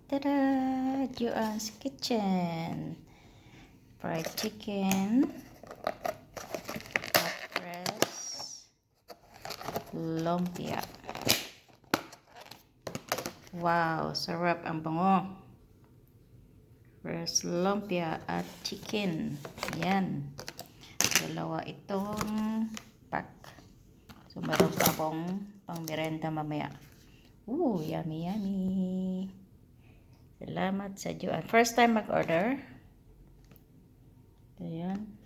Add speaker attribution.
Speaker 1: Tada! Joanne's Kitchen. Fried chicken. Hot press. Lumpia. Wow, sarap ang bango. Fresh lumpia at chicken. Yan. Dalawa itong pack. So, meron pa akong pang merenda mamaya. Yummy, yummy. Salamat sa Joanne. First time mag-order. Ayan.